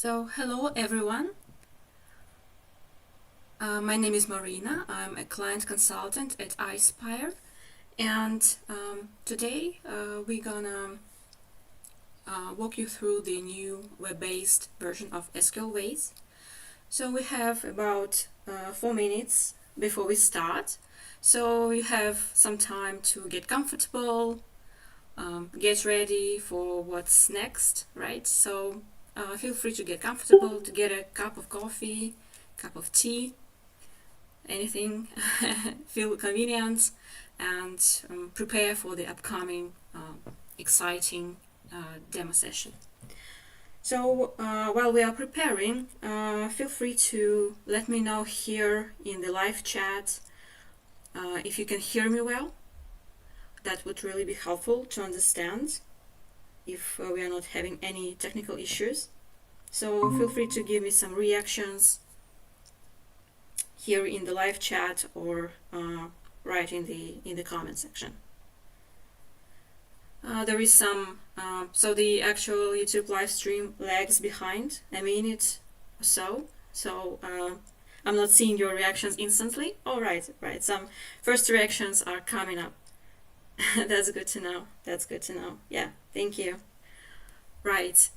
So, hello everyone. My name is Marina. I'm a client consultant at Ispirer, and today we're gonna walk you through the new web-based version of SQLWays. So we have about 4 minutes before we start. So you have some time to get comfortable, get ready for what's next, right? So feel free to get comfortable, to get a cup of coffee, cup of tea, anything, feel convenient, and prepare for the upcoming exciting demo session. So while we are preparing, feel free to let me know here in the live chat if you can hear me well. That would really be helpful to understand if we are not having any technical issues. So feel free to give me some reactions here in the live chat or right in the comment section. There is some, so the actual YouTube live stream lags behind a minute or so. So I'm not seeing your reactions instantly. Oh, right. Some first reactions are coming up. That's good to know. Yeah, thank you. Right.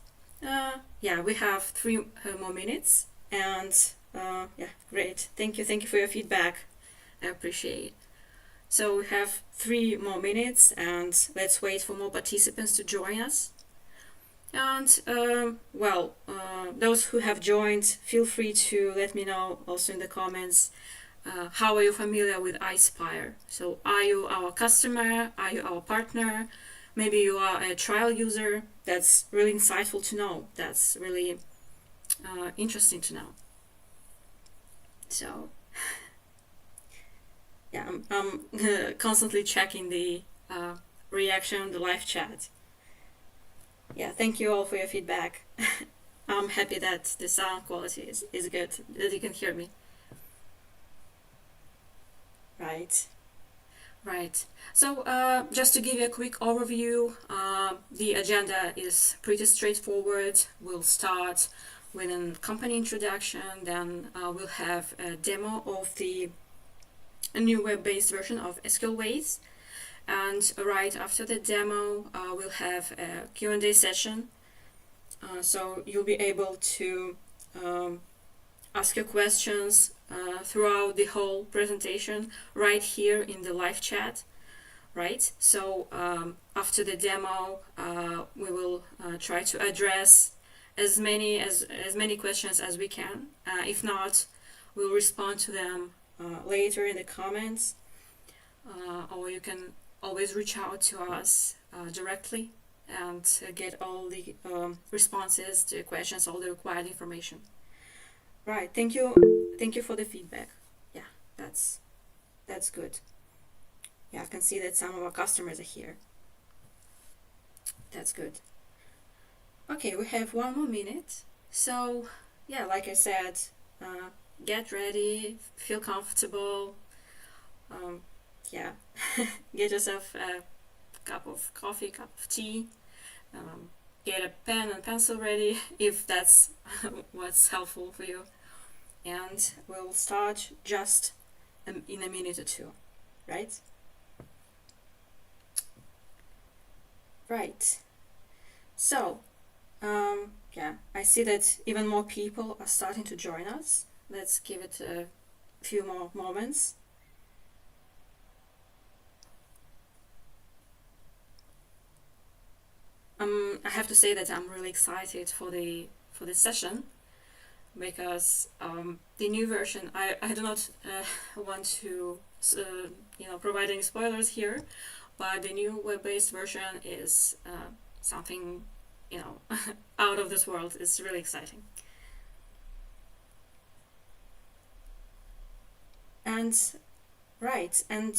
Yeah, we have 3 more minutes, and yeah, great. Thank you for your feedback. I appreciate it. So we have 3 more minutes, and let's wait for more participants to join us. And those who have joined, feel free to let me know also in the comments. How are you familiar with Ispirer? So are you our customer? Are you our partner? Maybe you are a trial user. That's really insightful to know. That's really interesting to know. So yeah, I'm constantly checking the reaction, the live chat. Yeah, thank you all for your feedback. I'm happy that the sound quality is good, that you can hear me. Right. So just to give you a quick overview, the agenda is pretty straightforward. We'll start with a company introduction, then we'll have a demo of a new web-based version of SQLWays, and right after the demo, we'll have a Q&A session. So you'll be able to ask your questions throughout the whole presentation right here in the live chat, right? So after the demo, we will try to address as many questions as we can. If not, we'll respond to them later in the comments, or you can always reach out to us directly and get all the responses to questions, all the required information. Right. Thank you for the feedback. Yeah, that's good. Yeah, I can see that some of our customers are here. That's good. Okay, we have 1 more minute. So yeah, like I said, get ready, feel comfortable. Yeah, get yourself a cup of coffee, cup of tea. Get a pen and pencil ready if that's what's helpful for you. And we'll start just in a minute or 2, right? Right. So, yeah, I see that even more people are starting to join us. Let's give it a few more moments. I have to say that I'm really excited for this session, because the new version, I do not want to provide any spoilers here, but the new web-based version is something out of this world. It's really exciting. And right, and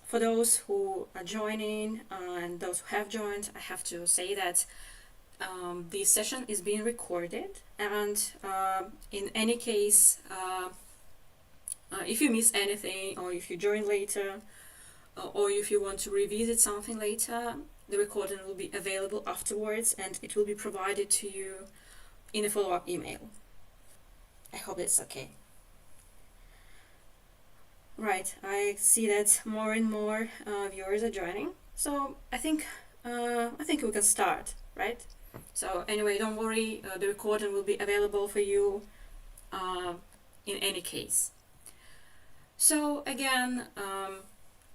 for those who are joining and those who have joined, I have to say that the session is being recorded, and in any case, if you miss anything, or if you join later, or if you want to revisit something later, the recording will be available afterwards, and it will be provided to you in a follow-up email. I hope it's okay. Right, I see that more and more viewers are joining, so I think we can start, right? So anyway, don't worry, the recording will be available for you in any case. So again,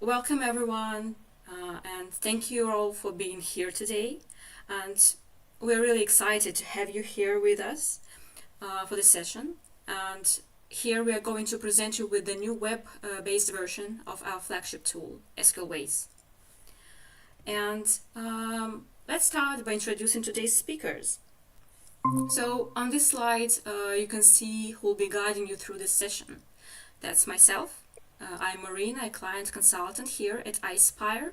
welcome everyone, and thank you all for being here today. And we're really excited to have you here with us for this session. And here we are going to present you with the new web-based version of our flagship tool, SQLWays. And let's start by introducing today's speakers. So on this slide, you can see who will be guiding you through this session. That's myself. I'm Marina, a client consultant here at Ispirer,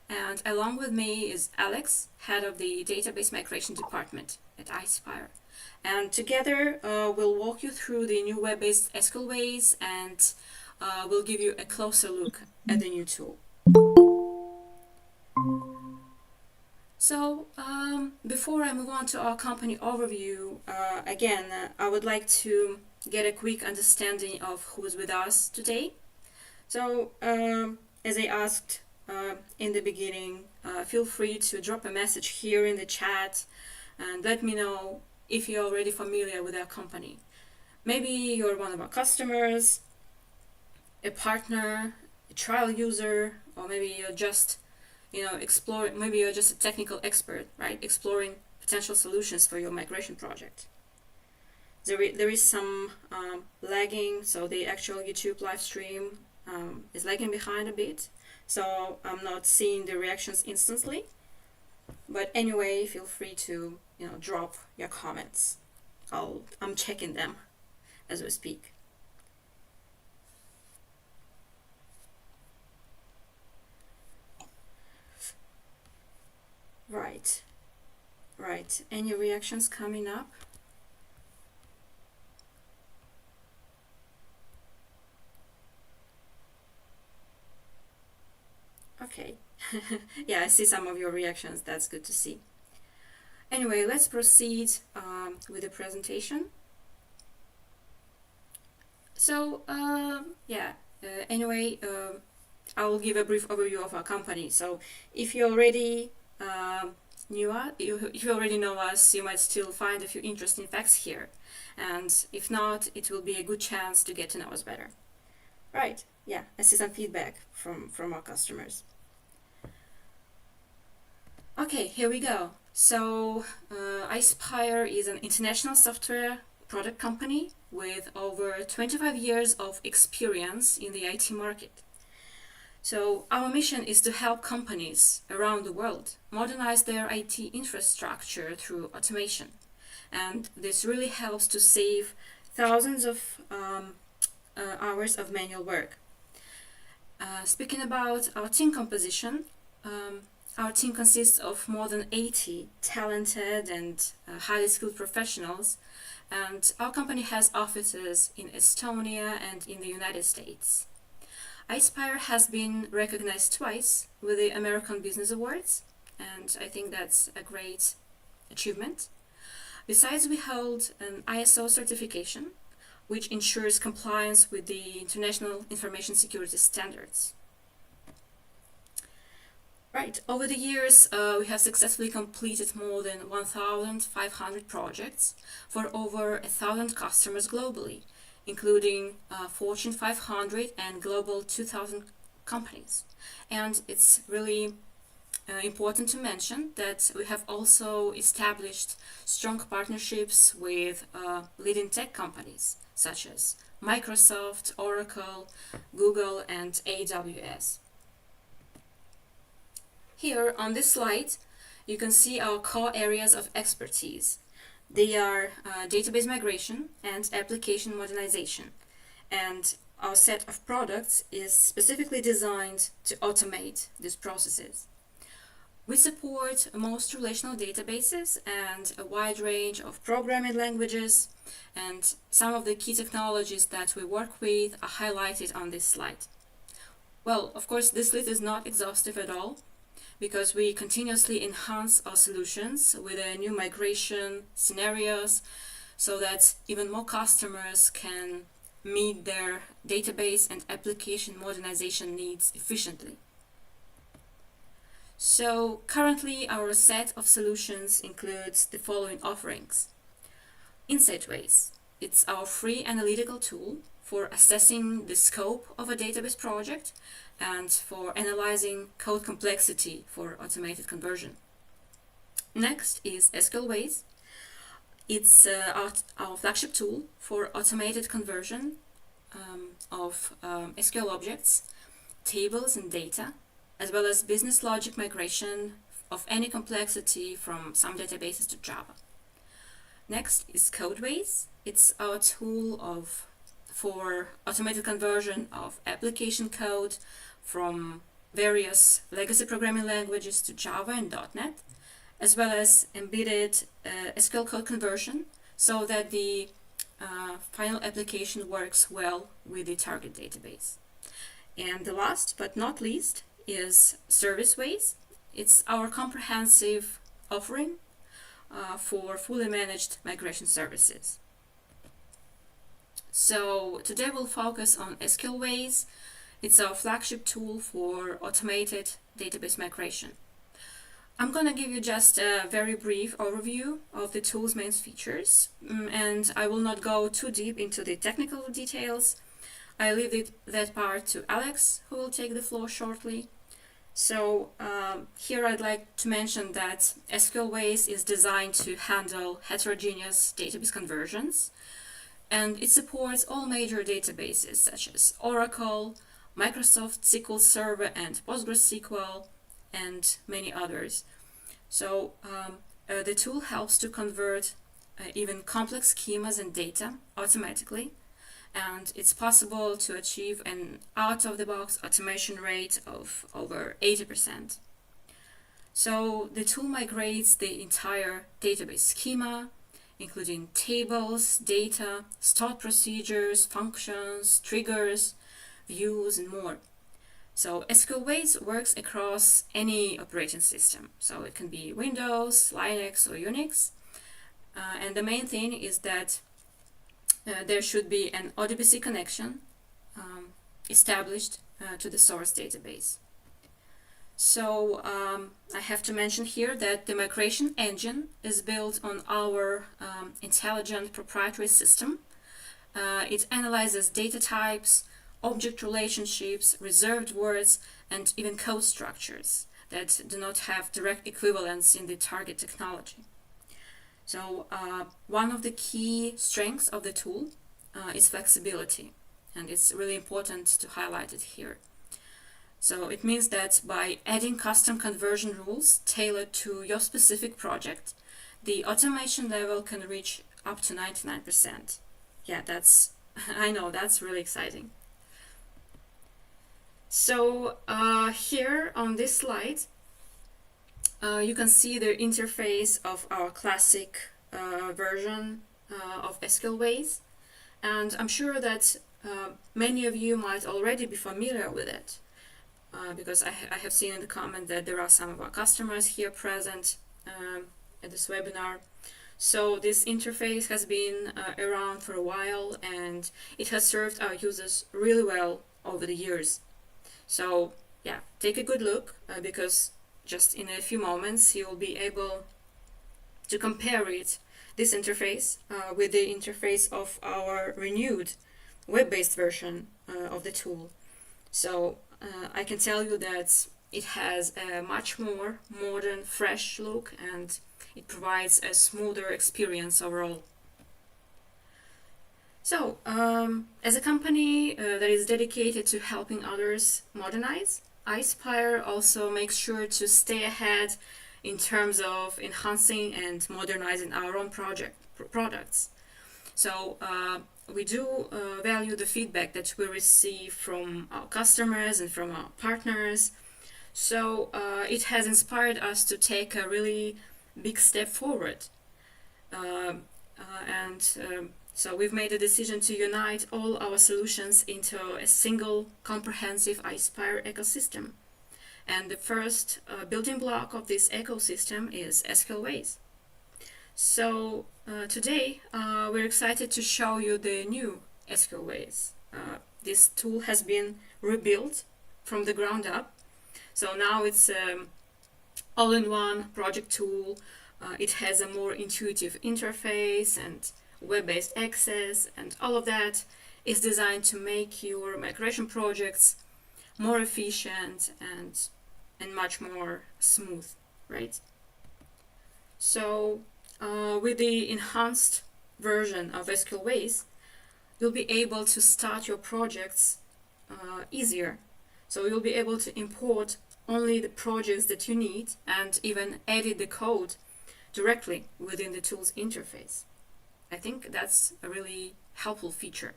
and along with me is Alex, head of the database migration department at Ispirer. And together we'll walk you through the new web-based SQLWays, and we'll give you a closer look at the new tool. So before I move on to our company overview, again, I would like to get a quick understanding of who's with us today. So as I asked in the beginning, feel free to drop a message here in the chat and let me know if you're already familiar with our company. Maybe you're one of our customers, a partner, a trial user, or maybe you're just maybe you're just a technical expert, right? Exploring potential solutions for your migration project. There is some lagging, so the actual YouTube live stream is lagging behind a bit, so I'm not seeing the reactions instantly. But anyway, feel free to drop your comments. I'm checking them as we speak. Right. Any reactions coming up? Okay. Yeah, I see some of your reactions. That's good to see. Anyway, let's proceed with the presentation. So, anyway, I will give a brief overview of our company. So, if you already if you already know us, you might still find a few interesting facts here. And if not, it will be a good chance to get to know us better. Right, yeah, I see some feedback from our customers. Okay, here we go. So, Ispirer is an international software product company with over 25 years of experience in the IT market. So, our mission is to help companies around the world modernize their IT infrastructure through automation. And this really helps to save thousands of hours of manual work. Speaking about our team composition, our team consists of more than 80 talented and highly skilled professionals, and our company has offices in Estonia and in the United States. Ispirer has been recognized twice with the American Business Awards, and I think that's a great achievement. Besides, we hold an ISO certification, which ensures compliance with the International Information Security Standards. Right, over the years, we have successfully completed more than 1,500 projects for over 1,000 customers globally, including Fortune 500 and Global 2000 companies. And it's really important to mention that we have also established strong partnerships with leading tech companies such as Microsoft, Oracle, Google, and AWS. Here on this slide, you can see our core areas of expertise. They are database migration and application modernization. And our set of products is specifically designed to automate these processes. We support most relational databases and a wide range of programming languages, and some of the key technologies that we work with are highlighted on this slide. Well, of course, this list is not exhaustive at all, because we continuously enhance our solutions with new migration scenarios so that even more customers can meet their database and application modernization needs efficiently. So currently our set of solutions includes the following offerings. SQLWays. It's our free analytical tool for assessing the scope of a database project and for analyzing code complexity for automated conversion. Next is SQLWays. It's our flagship tool for automated conversion of SQL objects, tables, and data, as well as business logic migration of any complexity from some databases to Java. Next is SQLWays. It's our tool for automated conversion of application code from various legacy programming languages to Java and .NET, as well as embedded SQL code conversion so that the final application works well with the target database. And the last but not least is ServiceWays. It's our comprehensive offering for fully managed migration services. So today we'll focus on SQLWays. It's our flagship tool for automated database migration. I'm going to give you just a very brief overview of the tool's main features, and I will not go too deep into the technical details. I leave that part to Alex, who will take the floor shortly. So here I'd like to mention that SQLWays is designed to handle heterogeneous database conversions, and it supports all major databases such as Oracle, Microsoft SQL Server and PostgreSQL, and many others. So the tool helps to convert even complex schemas and data automatically, and it's possible to achieve an out-of-the-box automation rate of over 80%. So the tool migrates the entire database schema, including tables, data, stored procedures, functions, triggers, views, and more. So SQLWays works across any operating system. So it can be Windows, Linux, or Unix. And the main thing is that there should be an ODBC connection established to the source database. So I have to mention here that the migration engine is built on our intelligent proprietary system. It analyzes data types, object relationships, reserved words, and even code structures that do not have direct equivalents in the target technology. So one of the key strengths of the tool is flexibility, and it's really important to highlight it here. So it means that by adding custom conversion rules tailored to your specific project, the automation level can reach up to 99%. Yeah, I know, that's really exciting. So here on this slide, you can see the interface of our classic version of SQLWays, and I'm sure that many of you might already be familiar with it, because I have seen in the comment that there are some of our customers here present at this webinar. So this interface has been around for a while, and it has served our users really well over the years. So yeah, take a good look, because just in a few moments you will be able to compare this interface with the interface of our renewed web-based version of the tool. So I can tell you that it has a much more modern, fresh look, and it provides a smoother experience overall. So, as a company that is dedicated to helping others modernize, Ispirer also makes sure to stay ahead in terms of enhancing and modernizing our own products. So, we do value the feedback that we receive from our customers and from our partners. So, it has inspired us to take a really big step forward. So we've made a decision to unite all our solutions into a single comprehensive Ispirer ecosystem. And the first building block of this ecosystem is SQLWays. So Today, we're excited to show you the new SQLWays. This tool has been rebuilt from the ground up. So now it's all-in-one project tool. It has a more intuitive interface and web-based access, and all of that is designed to make your migration projects more efficient and much more smooth, right? So with the enhanced version of SQLWays, you'll be able to start your projects easier. So you'll be able to import only the projects that you need and even edit the code directly within the tool's interface. I think that's a really helpful feature.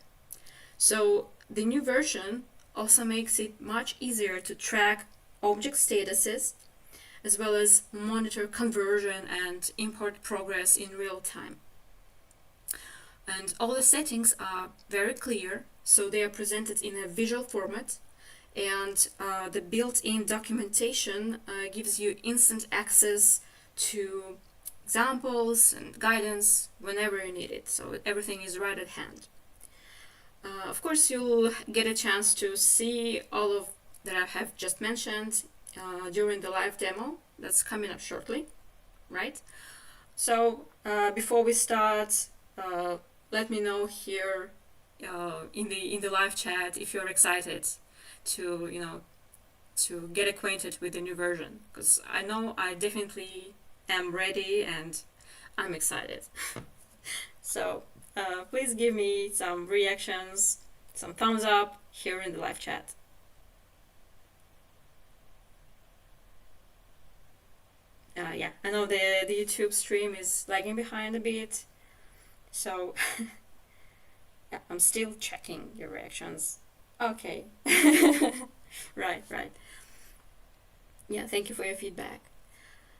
So the new version also makes it much easier to track object statuses, as well as monitor conversion and import progress in real time. And all the settings are very clear, so they are presented in a visual format, and the built-in documentation gives you instant access to examples and guidance whenever you need it, so everything is right at hand. Of course, you'll get a chance to see all of that I have just mentioned during the live demo that's coming up shortly, right? So before we start, let me know here in the live chat if you're excited to to get acquainted with the new version, because I know I definitely am ready and I'm excited. So please give me some reactions, some thumbs up here in the live chat. Yeah, I know the YouTube stream is lagging behind a bit, so yeah, I'm still checking your reactions. Okay. Right. Yeah, thank you for your feedback.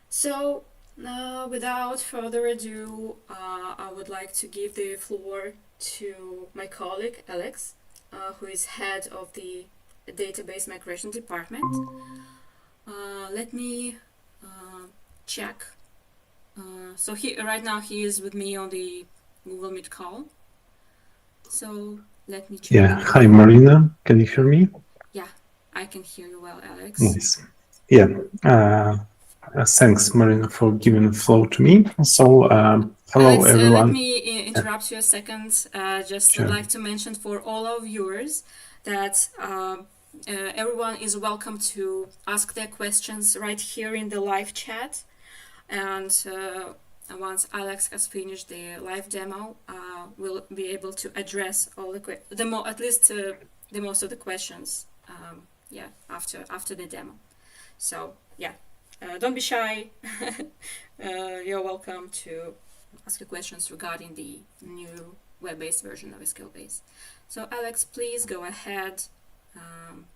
So without further ado, I would like to give the floor to my colleague Alex, who is head of the database migration department. Let me check. So right now he is with me on the Google Meet call. So let me check. Yeah. Hi, Marina. Can you hear me? Yeah, I can hear you well, Alex. Nice. Yeah. Thanks, Marina, for giving the floor to me. So, hello, Alex, everyone. let me interrupt you a second. Just would like to mention for all our viewers that everyone is welcome to ask their questions right here in the live chat. And once Alex has finished the live demo, we'll be able to address all the most of the questions. Yeah, after the demo. So yeah, don't be shy. You're welcome to ask your questions regarding the new web-based version of SQLWays. So Alex, please go ahead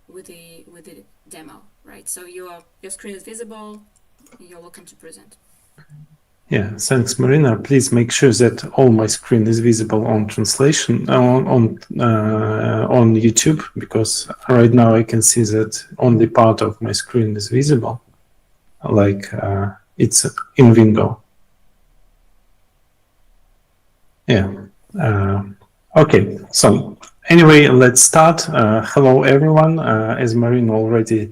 with the demo. Right. So your screen is visible. You're welcome to present. Yeah, thanks, Marina. Please make sure that all my screen is visible on translation on YouTube, because right now I can see that only part of my screen is visible, like it's in window. Yeah. Okay. So anyway, let's start. Hello, everyone. As Marina already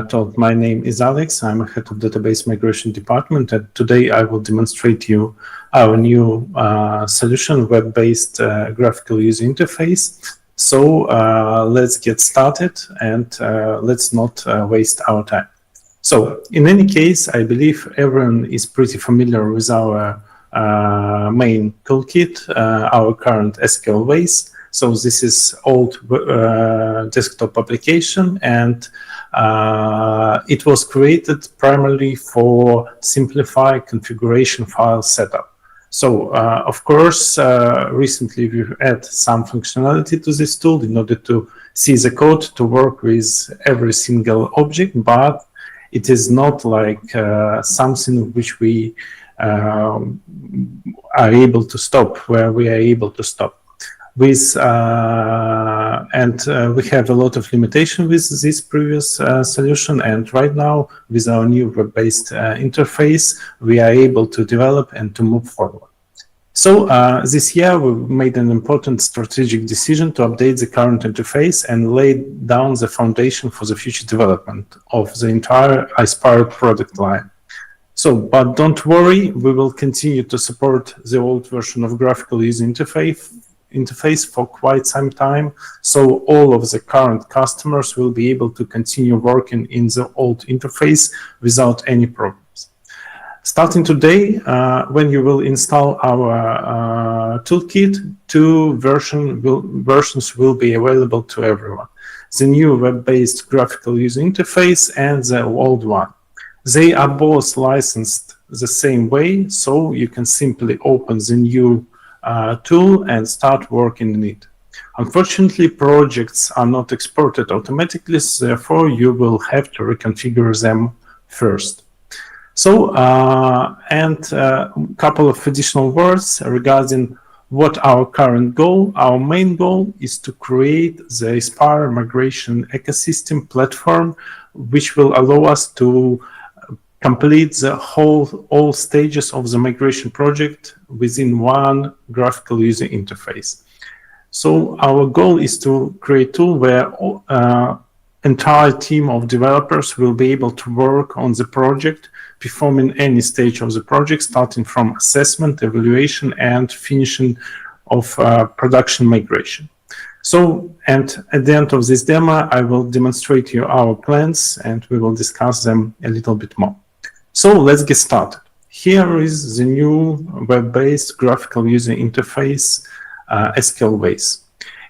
told, my name is Alex. I'm a head of database migration department, and today I will demonstrate you our new solution, web-based graphical user interface. So let's get started, and let's not waste our time. So in any case, I believe everyone is pretty familiar with our main toolkit, our current SQLWays. So this is old desktop application, and it was created primarily for simplify configuration file setup. So of course, recently we've added some functionality to this tool in order to see the code to work with every single object, but it is not like something which we are able to stop, where we are able to stop. With we have a lot of limitation with this previous solution, and right now with our new web-based interface we are able to develop and to move forward. So this year we made an important strategic decision to update the current interface and lay down the foundation for the future development of the entire Ispirer product line. So, but don't worry, we will continue to support the old version of graphical user interface for quite some time. So all of the current customers will be able to continue working in the old interface without any problems. Starting today, when you will install our toolkit, two versions will be available to everyone. The new web-based graphical user interface and the old one. They are both licensed the same way, so you can simply open the new tool and start working on it. Unfortunately, projects are not exported automatically, therefore you will have to reconfigure them first. So, and a couple of additional words regarding what our current goal. Our main goal is to create the Ispirer migration ecosystem platform, which will allow us to complete all stages of the migration project within one graphical user interface. So our goal is to create a tool where entire team of developers will be able to work on the project, performing any stage of the project, starting from assessment, evaluation, and finishing of production migration. So, and at the end of this demo, I will demonstrate you our plans and we will discuss them a little bit more. So let's get started. Here is the new web-based graphical user interface, SQLWays.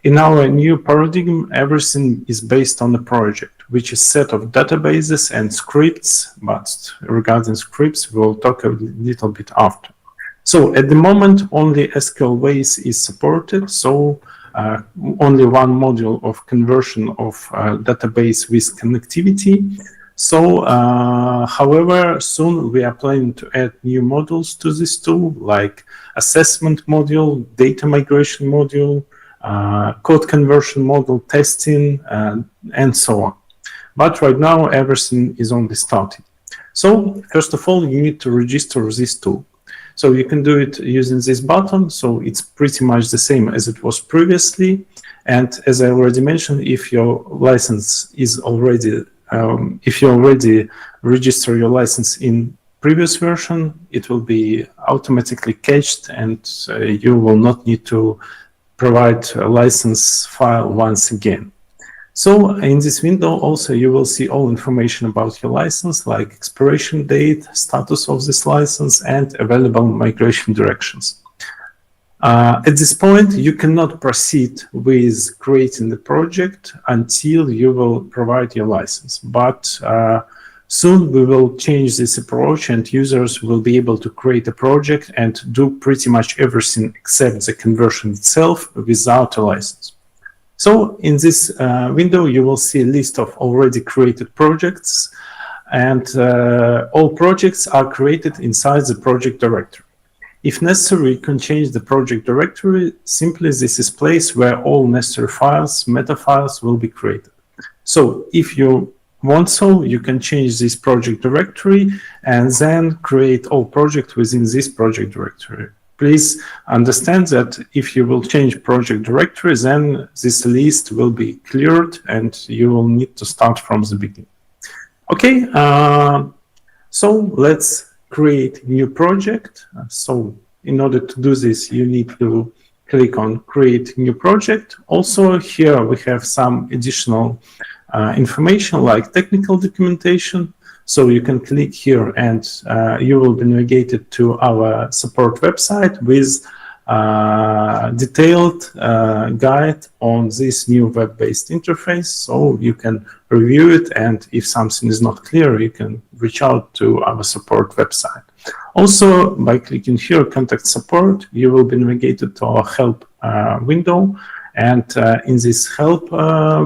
In our new paradigm, everything is based on the project, which is a set of databases and scripts, but regarding scripts, we'll talk a little bit after. So at the moment, only SQLWays is supported, so only one module of conversion of database with connectivity. So, however, soon we are planning to add new modules to this tool, like assessment module, data migration module, code conversion model, testing, and so on. But right now, everything is only started. So first of all, you need to register this tool. So you can do it using this button. So it's pretty much the same as it was previously. And as I already mentioned, if your license is already, if you already register your license in previous version, it will be automatically cached and you will not need to provide a license file once again. So in this window also you will see all information about your license, like expiration date, status of this license, and available migration directions. At this point, you cannot proceed with creating the project until you will provide your license. But soon we will change this approach and users will be able to create a project and do pretty much everything except the conversion itself without a license. So in this window, you will see a list of already created projects, and all projects are created inside the project directory. If necessary, you can change the project directory. Simply, this is a place where all necessary files, meta files, will be created. So if you want so, you can change this project directory and then create all projects within this project directory. Please understand that if you will change project directory, then this list will be cleared and you will need to start from the beginning. Okay, so let's create new project. So in order to do this, you need to click on create new project. Also here we have some additional information like technical documentation. So you can click here and you will be navigated to our support website with detailed guide on this new web-based interface. So you can review it, and if something is not clear, you can reach out to our support website. Also, by clicking here, contact support, you will be navigated to our help window. And in this help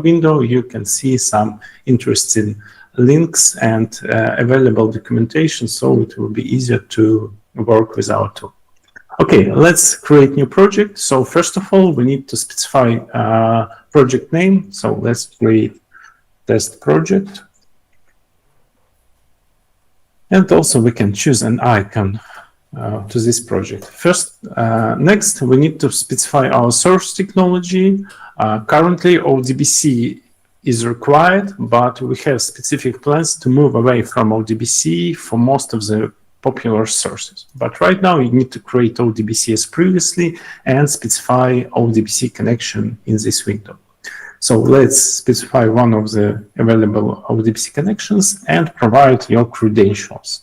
window, you can see some interesting links and available documentation, so it will be easier to work with our tool. Okay, let's create new project. So first of all, we need to specify project name. So let's create test project. And also we can choose an icon to this project. First, next, we need to specify our source technology. Currently, ODBC is required, but we have specific plans to move away from ODBC for most of the popular sources. But right now, you need to create ODBC as previously and specify ODBC connection in this window. So let's specify one of the available ODBC connections and provide your credentials.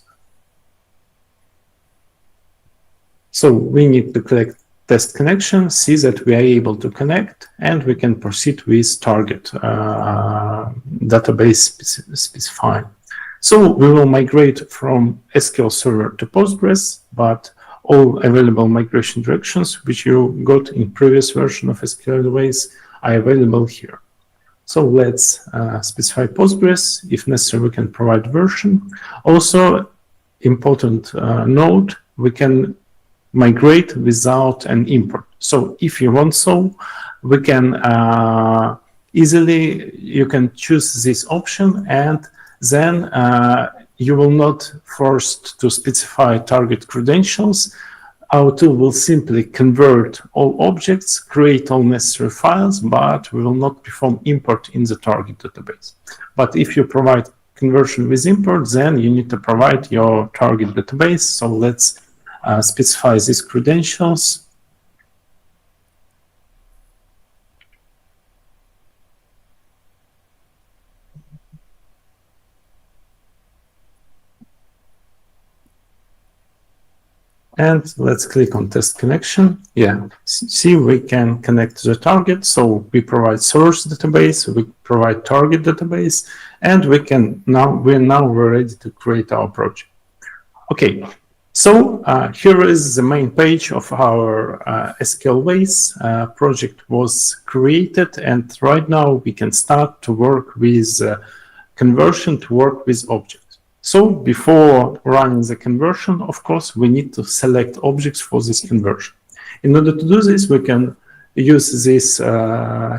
So we need to click test connection, see that we are able to connect, and we can proceed with target database specifying. So we will migrate from SQL Server to Postgres, but all available migration directions which you got in previous version of SQLWays are available here. So let's specify Postgres. If necessary, we can provide version. Also, important note, we can migrate without an import. So if you want so, we can you can choose this option, and then you will not forced to specify target credentials. Our tool will simply convert all objects, create all necessary files, but we will not perform import in the target database. But if you provide conversion with import, then you need to provide your target database. So let's specify these credentials. And let's click on test connection. Yeah, see, we can connect to the target. So we provide source database, we provide target database, and we're now ready to create our project. Okay, so here is the main page of our SQLWays project was created, and right now we can start to work with conversion to work with objects. So before running the conversion, of course, we need to select objects for this conversion. In order to do this, we can use this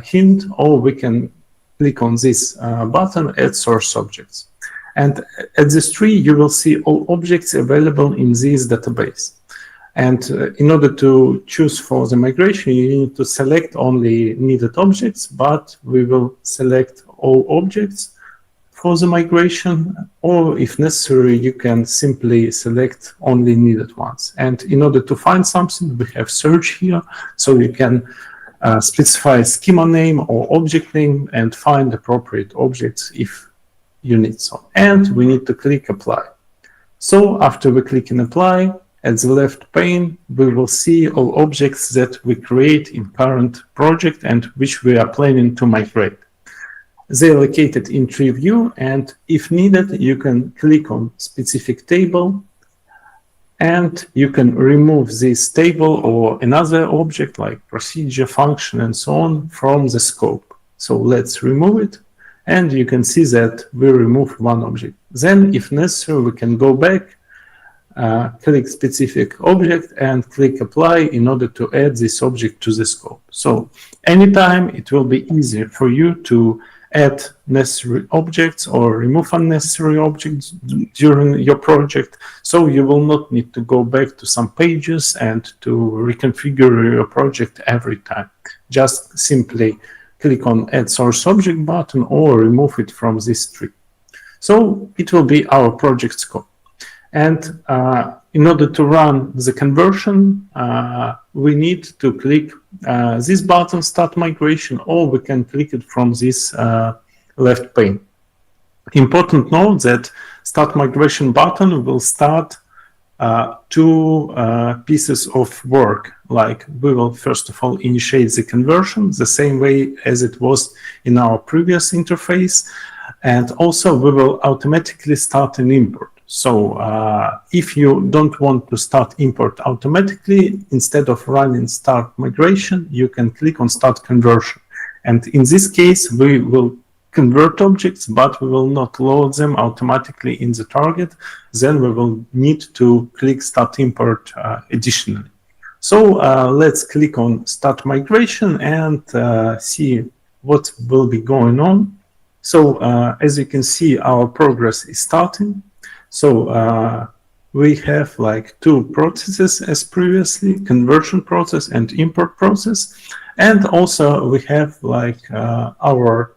hint, or we can click on this button, Add Source Objects. And at this tree, you will see all objects available in this database. And in order to choose for the migration, you need to select only needed objects, but we will select all objects for the migration, or if necessary, you can simply select only needed ones. And in order to find something, we have search here, so you can specify schema name or object name and find appropriate objects if you need so. And we need to click apply. So after we click in apply, at the left pane, we will see all objects that we create in current project and which we are planning to migrate. They are located in tree view, and if needed, you can click on specific table and you can remove this table or another object like procedure, function, and so on from the scope. So let's remove it, and you can see that we removed one object. Then, if necessary, we can go back, click specific object, and click apply in order to add this object to the scope. So anytime it will be easier for you to add necessary objects or remove unnecessary objects during your project, so you will not need to go back to some pages and to reconfigure your project every time. Just simply click on Add Source Object button or remove it from this tree. So it will be our project scope. And in order to run the conversion, we need to click this button, Start Migration, or we can click it from this left pane. Important note that Start Migration button will start two pieces of work. Like, we will first of all initiate the conversion the same way as it was in our previous interface, and also we will automatically start an import. So if you don't want to start import automatically, instead of running start migration, you can click on start conversion. And in this case, we will convert objects, but we will not load them automatically in the target. Then we will need to click start import additionally. So let's click on start migration and see what will be going on. So as you can see, our progress is starting. So we have like two processes as previously, conversion process and import process. And also we have like our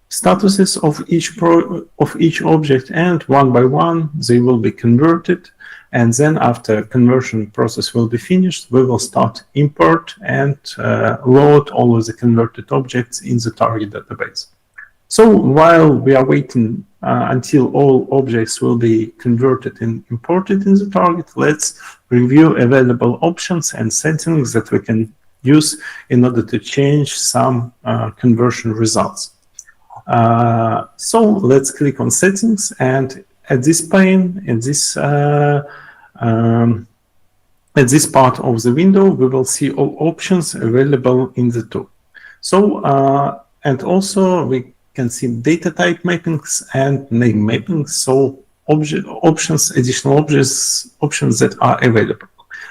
statuses of each object, and one by one they will be converted. And then after conversion process will be finished, we will start import and load all of the converted objects in the target database. So while we are waiting until all objects will be converted and imported in the target, let's review available options and settings that we can use in order to change some conversion results. So let's click on settings, and at this pane, at this part of the window, we will see all options available in the tool. So and also we can see data type mappings and name mappings. So options, additional options that are available.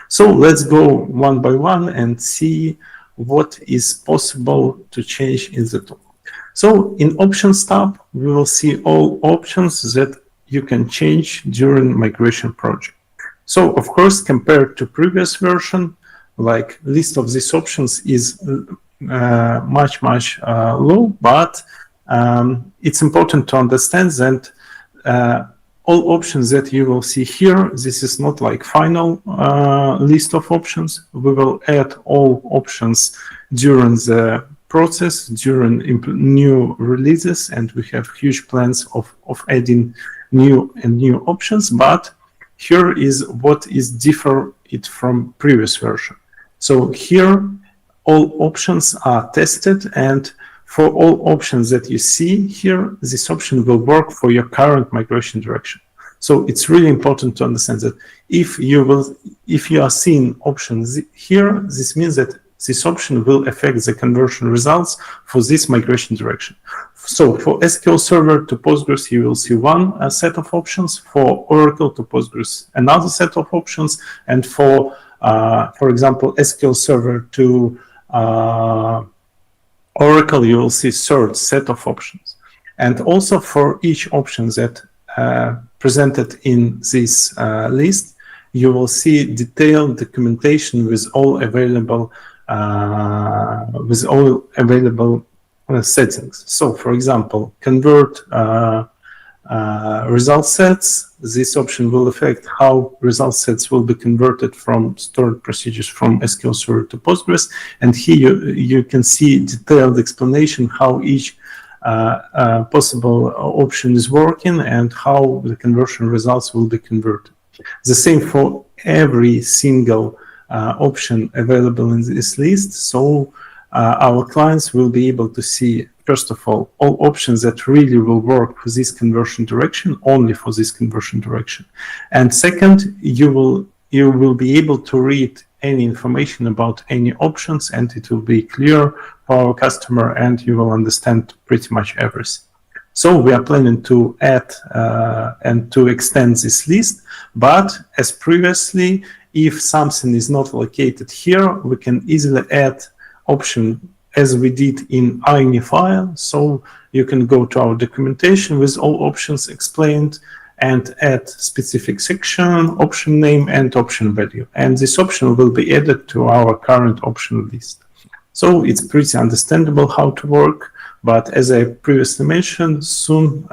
So let's go one by one and see what is possible to change in the tool. So in Options tab, we will see all options that you can change during migration project. So of course, compared to previous version, like list of these options is much low, but it's important to understand that all options that you will see here, this is not like final list of options. We will add all options during the process, during new releases, and we have huge plans of adding new options. But here is what is different from previous version. So here all options are tested, and for all options that you see here, this option will work for your current migration direction. So it's really important to understand that if you are seeing options here, this means that this option will affect the conversion results for this migration direction. So for SQL Server to Postgres, you will see one set of options. For Oracle to Postgres, another set of options. And for example, SQL Server to Oracle, you will see third set of options. And also for each option that presented in this list, you will see detailed documentation with all available settings. So for example, convert result sets. This option will affect how result sets will be converted from stored procedures from SQL Server to Postgres. And here you can see detailed explanation how each possible option is working and how the conversion results will be converted. The same for every single option available in this list. So our clients will be able to see, first of all options that really will work for this conversion direction, only for this conversion direction. And second, you will be able to read any information about any options, and it will be clear for our customer, and you will understand pretty much everything. So we are planning to add and to extend this list, but as previously, if something is not located here, we can easily add option as we did in INI file. So you can go to our documentation with all options explained and add specific section, option name, and option value. And this option will be added to our current option list. So it's pretty understandable how to work. But as I previously mentioned, soon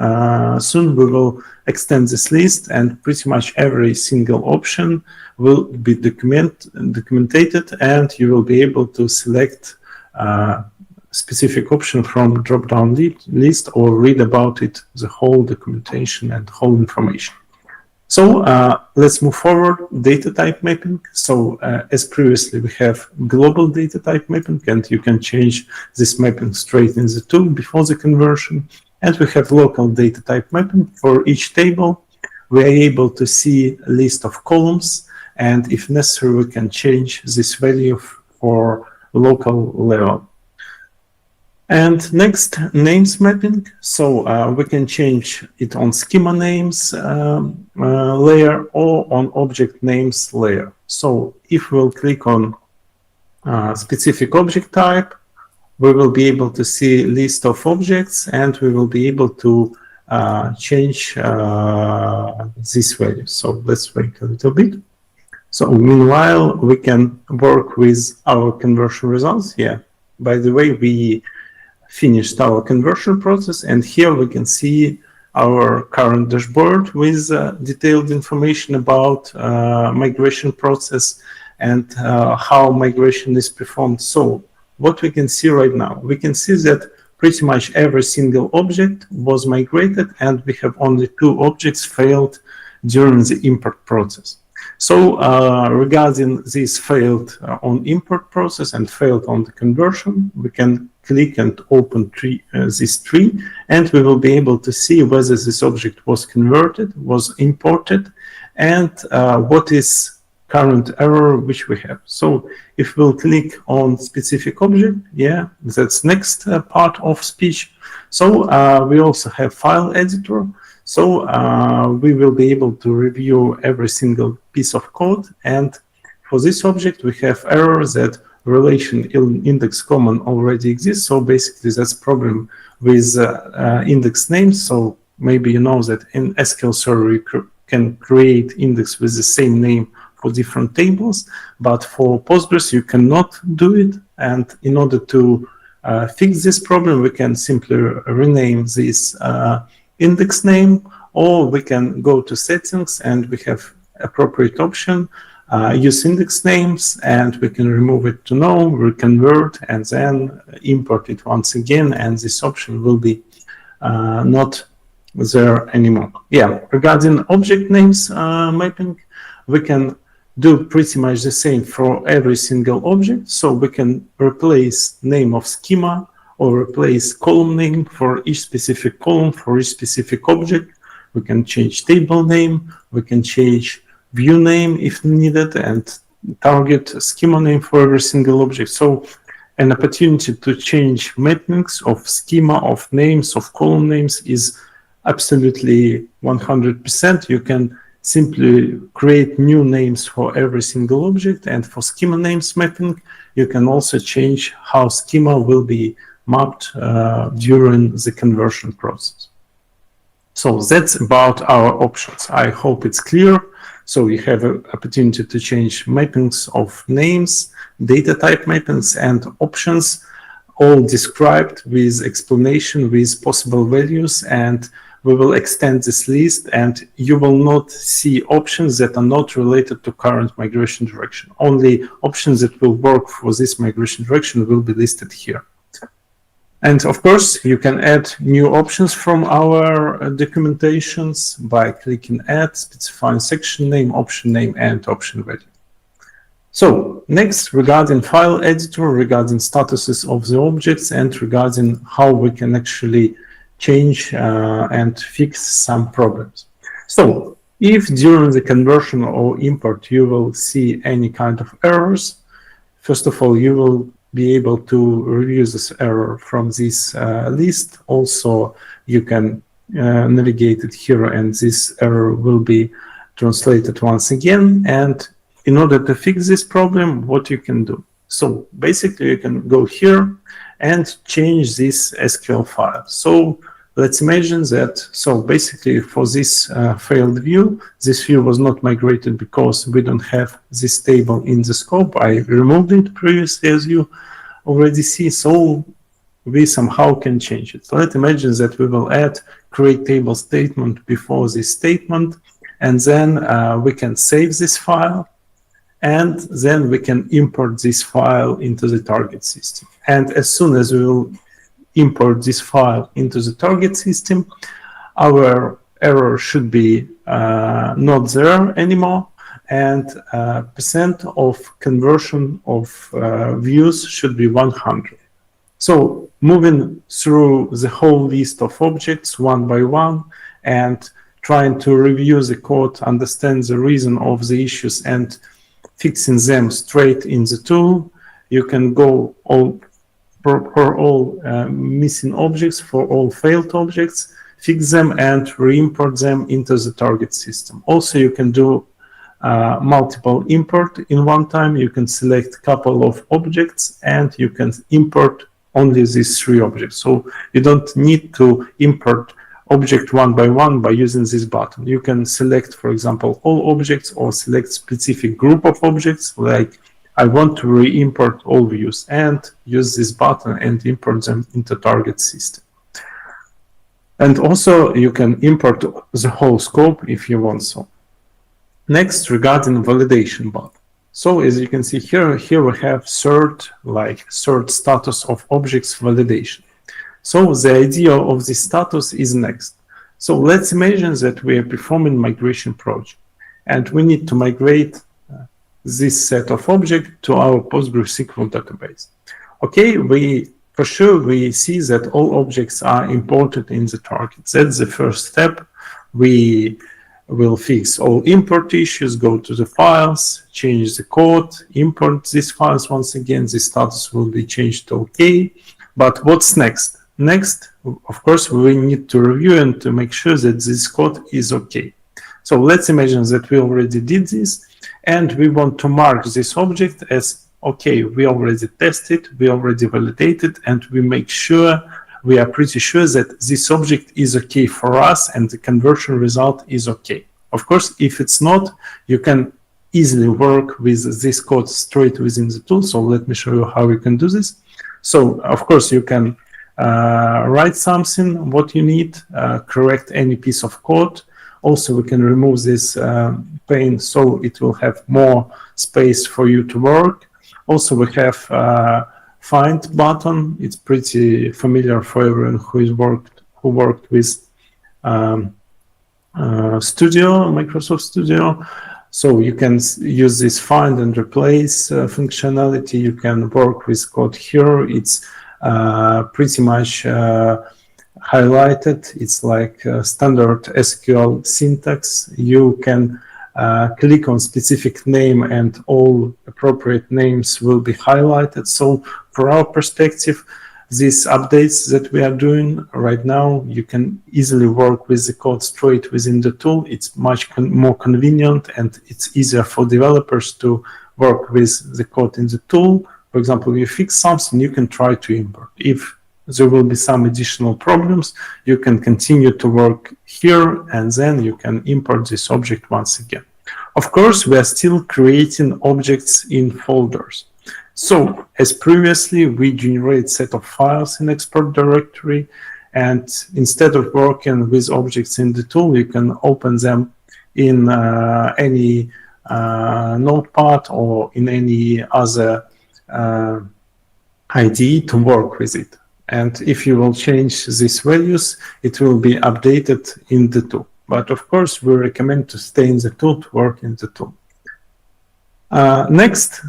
we will extend this list, and pretty much every single option will be documented, and you will be able to select specific option from drop-down list or read about it, the whole documentation and whole information. So let's move forward. Data type mapping. So as previously, we have global data type mapping, and you can change this mapping straight in the tool before the conversion. And we have local data type mapping. For each table, we are able to see a list of columns, and if necessary, we can change this value for local level. And next, names mapping. So we can change it on schema names layer or on object names layer. So if we'll click on specific object type, we will be able to see a list of objects, and we will be able to change this value. So let's wait a little bit. So meanwhile, we can work with our conversion results. Yeah, by the way, we finished our conversion process, and here we can see our current dashboard with detailed information about migration process and how migration is performed. So what we can see right now, we can see that pretty much every single object was migrated, and we have only 2 objects failed during the import process. So regarding this failed on import process and failed on the conversion, we can click and open this tree, and we will be able to see whether this object was converted, was imported, and what is current error which we have. So if we'll click on specific object, yeah, that's next part of speech. So we also have file editor. So we will be able to review every single piece of code, and for this object we have errors that relation index common already exists. So basically that's problem with index names. So maybe you know that in SQL Server you can create index with the same name for different tables, but for Postgres you cannot do it. And in order to fix this problem, we can simply rename this index name, or we can go to settings and we have appropriate option, use index names, and we can remove it to no, reconvert, and then import it once again, and this option will be not there anymore. Yeah, regarding object names mapping, we can do pretty much the same for every single object. So we can replace name of schema or replace column name for each specific column, for each specific object. We can change table name, we can change view name if needed, and target schema name for every single object. So an opportunity to change mappings of schema, of names, of column names is absolutely 100%. You can simply create new names for every single object, and for schema names mapping, you can also change how schema will be mapped during the conversion process. So that's about our options. I hope it's clear. So you have an opportunity to change mappings of names, data type mappings, and options, all described with explanation, with possible values, and we will extend this list, and you will not see options that are not related to current migration direction. Only options that will work for this migration direction will be listed here. And of course, you can add new options from our documentations by clicking Add, specifying section name, and option value. So next, regarding file editor, regarding statuses of the objects, and regarding how we can actually change and fix some problems. So if during the conversion or import you will see any kind of errors, first of all, you will be able to review this error from this list. Also, you can navigate it here, and this error will be translated once again. And in order to fix this problem, what you can do? So basically, you can go here and change this SQL file. So let's imagine that, so basically for this failed view, this view was not migrated because we don't have this table in the scope. I removed it previously, as you already see, so we somehow can change it. So let's imagine that we will add create table statement before this statement, and then we can save this file, and then we can import this file into the target system. And as soon as we will import this file into the target system, our error should be not there anymore, and percent of conversion of views should be 100. So moving through the whole list of objects one by one and trying to review the code, understand the reason of the issues, and fixing them straight in the tool, you can go for all missing objects, for all failed objects, fix them and re-import them into the target system. Also, you can do multiple import in one time. You can select a couple of objects and you can import only these 3 objects. So you don't need to import object one by one by using this button. You can select, for example, all objects or select specific group of objects, like I want to re-import all views, and use this button and import them into target system. And also you can import the whole scope if you want so. Next, regarding validation button. So as you can see here we have third status of objects validation. So the idea of this status is next. So let's imagine that we are performing migration project, and we need to migrate this set of objects to our PostgreSQL database. Okay, for sure we see that all objects are imported in the target. That's the first step. We will fix all import issues, go to the files, change the code, import these files once again. The status will be changed to OK. But what's next? Next, of course, we need to review and to make sure that this code is OK. So let's imagine that we already did this, and we want to mark this object as OK. We already tested, we already validated, and we are pretty sure that this object is OK for us and the conversion result is OK. Of course, if it's not, you can easily work with this code straight within the tool. So let me show you how you can do this. So of course, you can write something, what you need, correct any piece of code. Also, we can remove this pane so it will have more space for you to work. Also, we have find button. It's pretty familiar for everyone who worked with Microsoft Studio. So you can use this find and replace functionality. You can work with code here. It's pretty much highlighted. It's like standard SQL syntax. You can click on specific name and all appropriate names will be highlighted. So from our perspective, these updates that we are doing right now, you can easily work with the code straight within the tool. It's much more convenient, and it's easier for developers to work with the code in the tool. For example, you fix something, you can try to import. If there will be some additional problems, you can continue to work here, and then you can import this object once again. Of course, we are still creating objects in folders. So as previously, we generate set of files in export directory, and instead of working with objects in the tool, you can open them in any notepad or in any other IDE to work with it. And if you will change these values, it will be updated in the tool. But of course, we recommend to stay in the tool, to work in the tool. Next,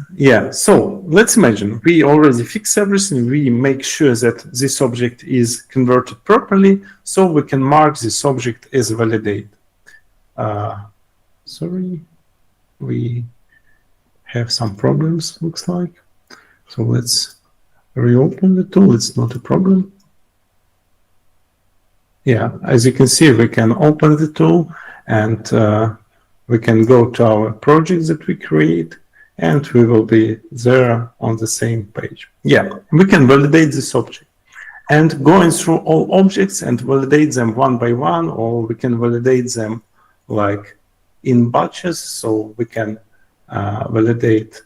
so let's imagine we already fix everything. We make sure that this object is converted properly, so we can mark this object as validate. Sorry, we have some problems, looks like. So let's reopen the tool. It's not a problem. Yeah, as you can see, we can open the tool, and we can go to our project that we create, and we will be there on the same page. Yeah, we can validate this object. And going through all objects and validate them one by one, or we can validate them like in batches. So we can validate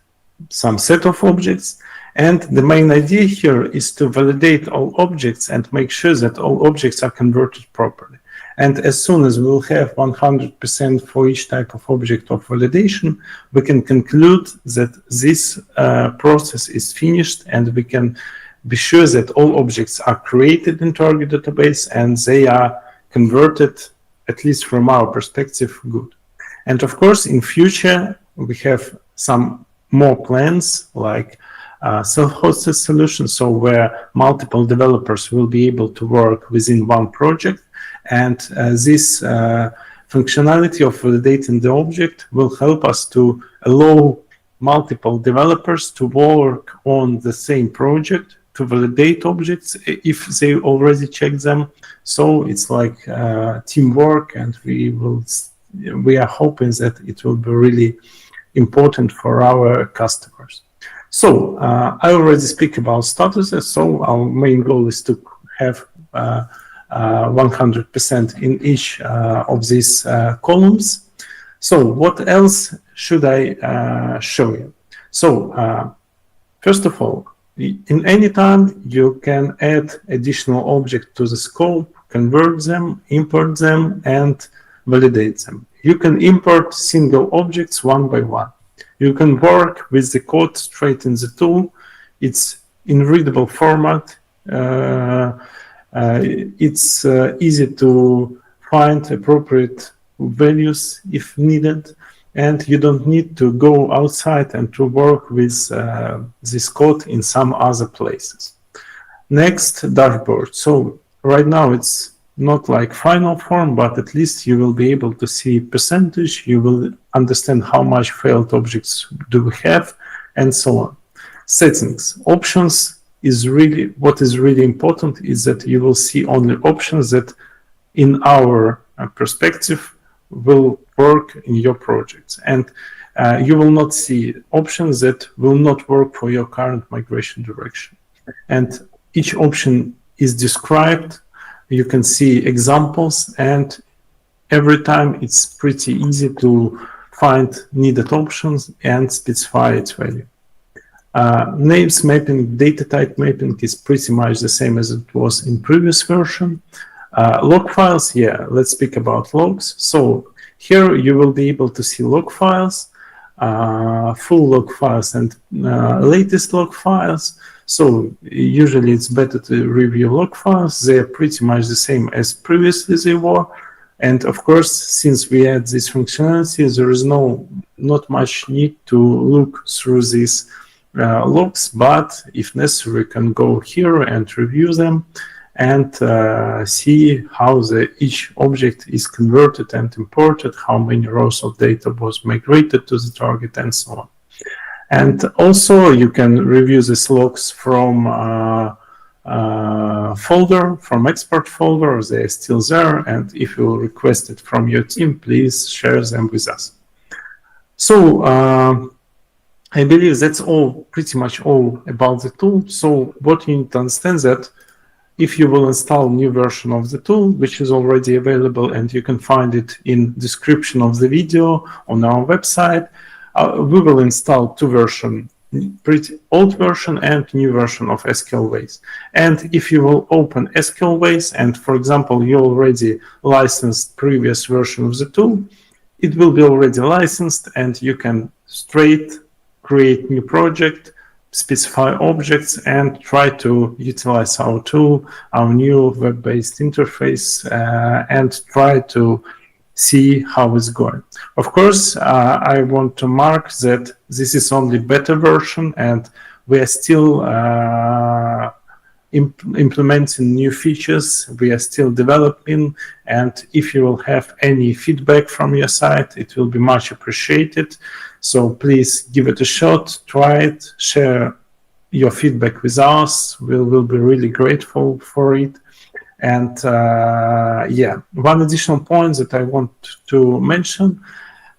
some set of objects. And the main idea here is to validate all objects and make sure that all objects are converted properly. And as soon as we'll have 100% for each type of object of validation, we can conclude that this process is finished, and we can be sure that all objects are created in target database and they are converted, at least from our perspective, good. And of course, in future, we have some more plans like self-hosted solutions, so where multiple developers will be able to work within one project. And this functionality of validating the object will help us to allow multiple developers to work on the same project to validate objects if they already checked them. So it's like teamwork, and we are hoping that it will be really important for our customers. So I already speak about statuses. So our main goal is to have 100% in each of these columns. So what else should I show you? So first of all, in any time you can add additional objects to the scope, convert them, import them, and validate them. You can import single objects one by one. You can work with the code straight in the tool. It's in readable format. It's easy to find appropriate values if needed, and you don't need to go outside and to work with this code in some other places. Next, dashboard. So right now it's not like final form, but at least you will be able to see percentage, you will understand how much failed objects do we have, and so on. Settings. Options is really, what is really important is that you will see only options that in our perspective will work in your projects, and you will not see options that will not work for your current migration direction. And each option is described. You can see examples, and every time it's pretty easy to find needed options and specify its value. Names mapping, data type mapping is pretty much the same as it was in previous version. Log files, yeah, let's speak about logs. So here you will be able to see log files, full log files, and latest log files. So usually it's better to review log files. They are pretty much the same as previously they were. And of course, since we add this functionality, there is not much need to look through these logs, but if necessary, we can go here and review them and see how each object is converted and imported, how many rows of data was migrated to the target, and so on. And also you can review these logs from folder, from export folder. They are still there, and if you request it from your team, please share them with us. So I believe that's all, pretty much all about the tool. So what you need to understand that if you will install a new version of the tool, which is already available, and you can find it in description of the video on our website, we will install two versions, pretty old version and new version of SQLWays. And if you will open SQLWays and, for example, you already licensed previous version of the tool, it will be already licensed, and you can straight create new project, specify objects, and try to utilize our tool, our new web-based interface, and try to see how it's going. Of course, I want to mark that this is only beta version, and we are still implementing new features. We are still developing, and if you will have any feedback from your side, it will be much appreciated. So please give it a shot, try it, share your feedback with us. We will be really grateful for it. And yeah, one additional point that I want to mention,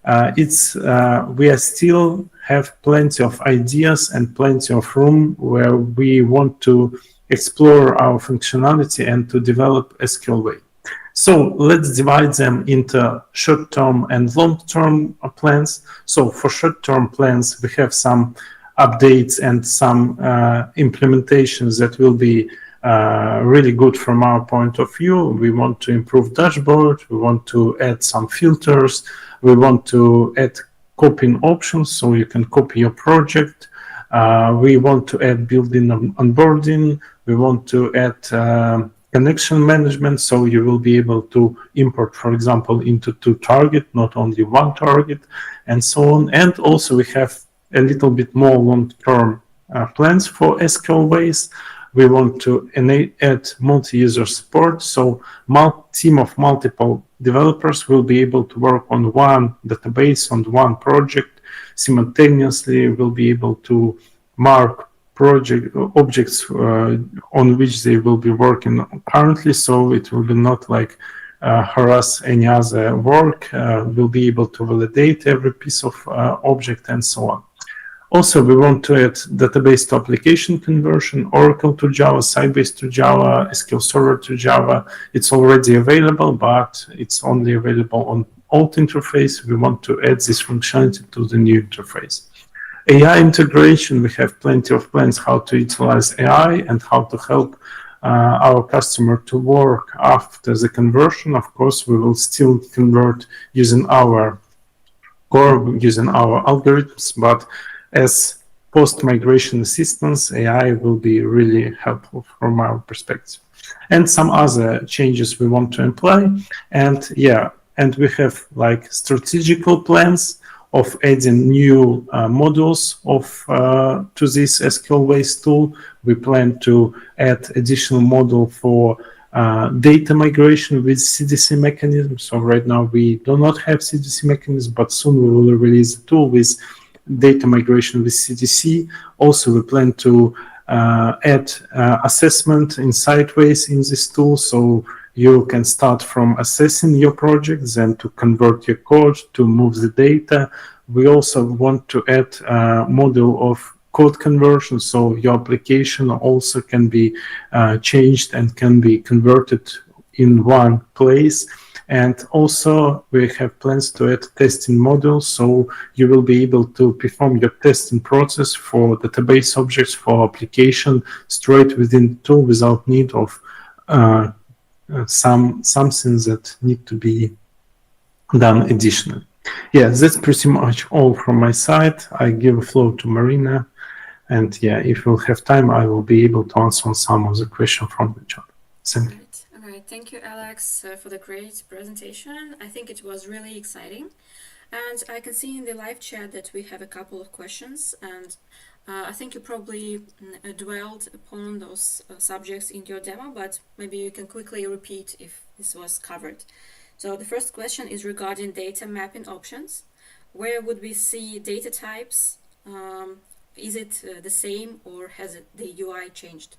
we are still have plenty of ideas and plenty of room where we want to explore our functionality and to develop SQLWay. So let's divide them into short-term and long-term plans. So for short-term plans, we have some updates and some implementations that will be really good from our point of view. We want to improve dashboard. We want to add some filters. We want to add copying options so you can copy your project. We want to add built-in onboarding. We want to add connection management, so you will be able to import, for example, into two targets, not only one target, and so on. And also we have a little bit more long-term plans for SQLWays. We want to add multi-user support, so team of multiple developers will be able to work on one database, on one project simultaneously. Will be able to mark project objects on which they will be working currently, so it will be not like harass any other work. Will be able to validate every piece of object and so on. Also, we want to add database to application conversion, Oracle to Java, Sybase to Java, SQL Server to Java. It's already available, but it's only available on old interface. We want to add this functionality to the new interface. AI integration, we have plenty of plans how to utilize AI and how to help our customer to work after the conversion. Of course, we will still convert using our core, using our algorithms, but as post-migration assistance, AI will be really helpful from our perspective. And some other changes we want to imply. And and we have like strategical plans of adding new modules to this SQLWays tool. We plan to add additional module for data migration with CDC mechanism. So right now we do not have CDC mechanism, but soon we will release a tool with data migration with CDC. Also, we plan to add assessment in SQLWays in this tool, so you can start from assessing your project, then to convert your code, to move the data. We also want to add a module of code conversion, so your application also can be changed and can be converted in one place. And also we have plans to add testing modules, so you will be able to perform your testing process for database objects, for application straight within the tool without need of something that need to be done additionally. Yeah, that's pretty much all from my side. I give the floor to Marina, and if we'll have time, I will be able to answer some of the questions from the chat. Thank you. All right. Thank you, Alex, for the great presentation. I think it was really exciting. And I can see in the live chat that we have a couple of questions, and I think you probably dwelled upon those subjects in your demo, but maybe you can quickly repeat if this was covered. So the first question is regarding data mapping options. Where would we see data types? Is it the same, or has the UI changed?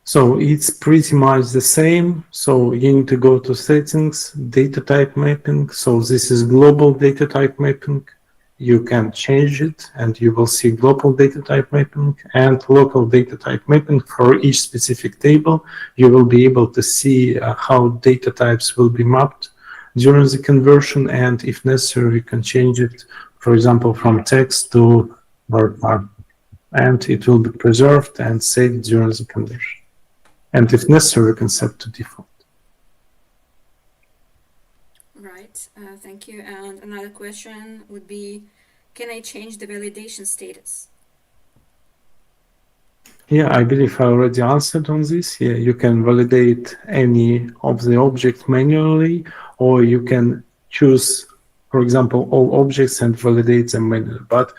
So it's pretty much the same. So you need to go to settings, data type mapping. So this is global data type mapping. You can change it and you will see global data type mapping and local data type mapping for each specific table. You will be able to see how data types will be mapped during the conversion, and if necessary, you can change it, for example, from text to word mark, and it will be preserved and saved during the conversion. And if necessary, you can set to default. Right, thank you. And another question would be, can I change the validation status? Yeah, I believe I already answered on this. Yeah, you can validate any of the objects manually, or you can choose, for example, all objects and validate them manually. But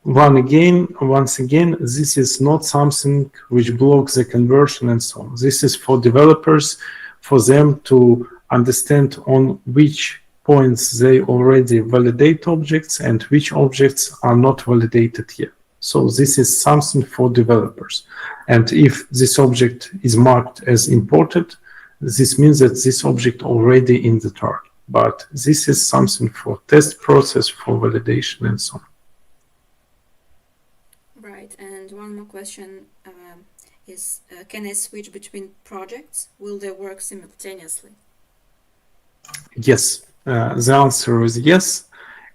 once again, this is not something which blocks the conversion and so on. This is for developers, for them to understand on which points they already validate objects and which objects are not validated yet. So this is something for developers. And if this object is marked as imported, this means that this object already in the target. But this is something for test process, for validation and so on. Right, and one more question is, can I switch between projects? Will they work simultaneously? Yes, the answer is yes.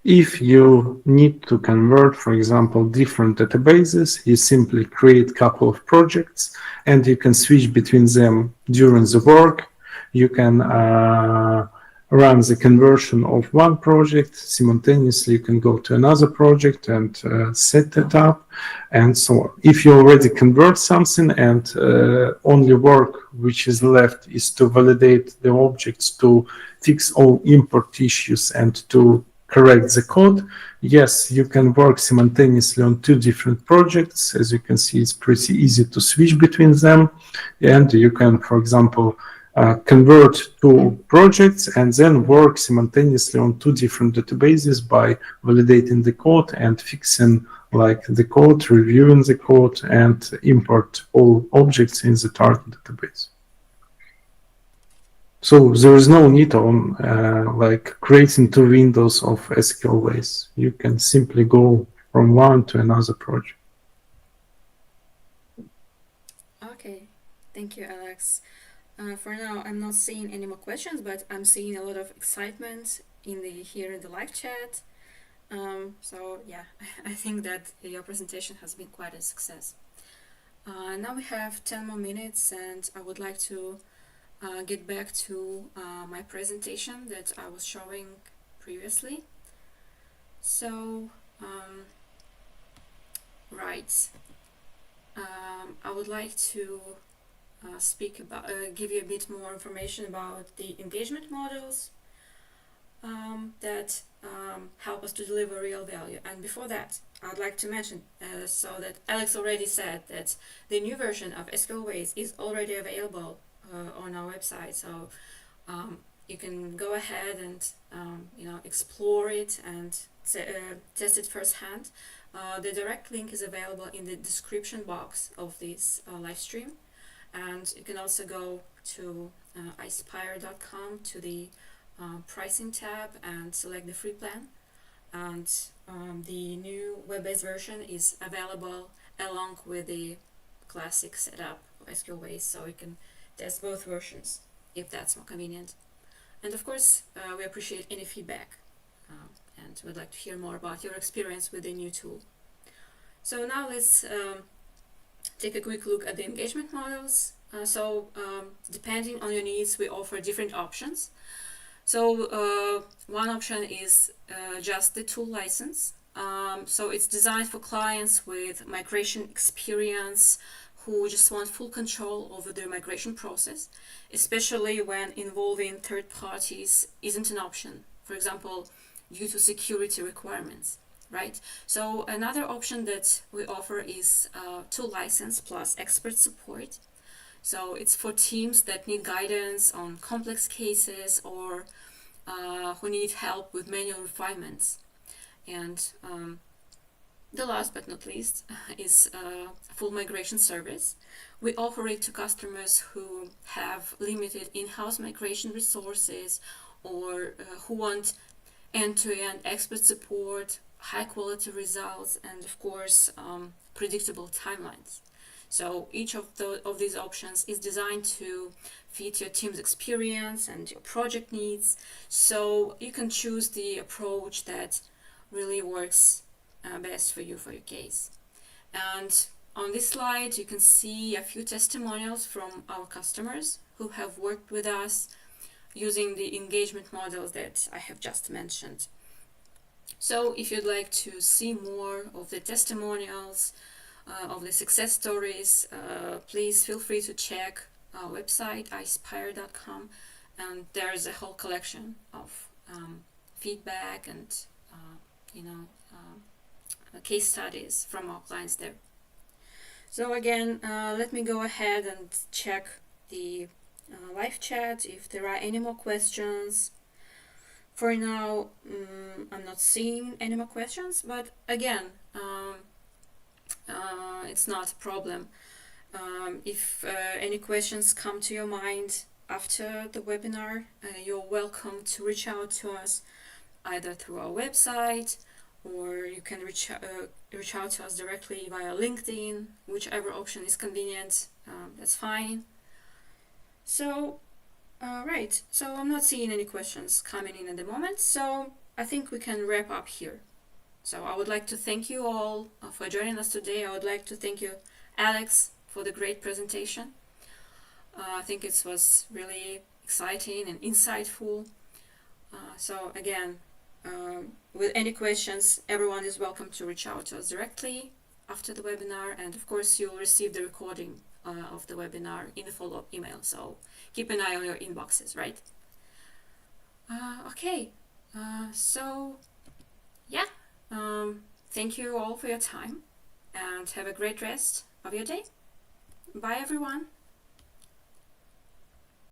If you need to convert, for example, different databases, you simply create a couple of projects and you can switch between them during the work. You can run the conversion of one project. Simultaneously, you can go to another project and set it up and so on. If you already convert something and only work which is left is to validate the objects, to fix all import issues and to correct the code, yes, you can work simultaneously on two different projects. As you can see, it's pretty easy to switch between them. And you can, for example, convert two projects and then work simultaneously on two different databases by validating the code and fixing like the code, reviewing the code, and import all objects in the target database. So there is no need on like creating two windows of SQLWays. You can simply go from one to another project. Okay, thank you, Alex. For now, I'm not seeing any more questions, but I'm seeing a lot of excitement here in the live chat. So yeah, I think that your presentation has been quite a success. Now we have 10 more minutes, and I would like to get back to my presentation that I was showing previously. So, right, I would like to give you a bit more information about the engagement models that help us to deliver real value. And before that, I'd like to mention so that Alex already said that the new version of SQLWays is already available on our website. So you can go ahead and explore it and test it firsthand. The direct link is available in the description box of this live stream, and you can also go to ispirer.com to the pricing tab and select the free plan. And the new web-based version is available along with the classic setup of SQLWays, so you can test both versions if that's more convenient. And of course, we appreciate any feedback, and we'd like to hear more about your experience with the new tool. So now let's take a quick look at the engagement models. Depending on your needs, we offer different options. So one option is just the tool license. So it's designed for clients with migration experience who just want full control over their migration process, especially when involving third parties isn't an option, for example, due to security requirements, right? So another option that we offer is tool license plus expert support. So it's for teams that need guidance on complex cases or who need help with manual refinements. And the last but not least is full migration service. We offer it to customers who have limited in-house migration resources or who want end-to-end expert support, high-quality results, and of course, predictable timelines. So each of these options is designed to fit your team's experience and your project needs. So you can choose the approach that really works best for you for your case. And on this slide, you can see a few testimonials from our customers who have worked with us using the engagement models that I have just mentioned. So if you'd like to see more of the testimonials, of the success stories, please feel free to check our website, ispirer.com, and there's a whole collection of feedback and case studies from our clients there. So again, let me go ahead and check the live chat if there are any more questions. For now, I'm not seeing any more questions, but again, it's not a problem. If any questions come to your mind after the webinar, you're welcome to reach out to us either through our website, or you can reach out to us directly via LinkedIn, whichever option is convenient, that's fine. So, right, so I'm not seeing any questions coming in at the moment, so I think we can wrap up here. So I would like to thank you all for joining us today. I would like to thank you, Alex, for the great presentation. I think it was really exciting and insightful. So again, with any questions, everyone is welcome to reach out to us directly after the webinar, and of course you'll receive the recording of the webinar in the follow-up email, so keep an eye on your inboxes, right? Okay, so yeah, thank you all for your time, and have a great rest of your day. Bye everyone.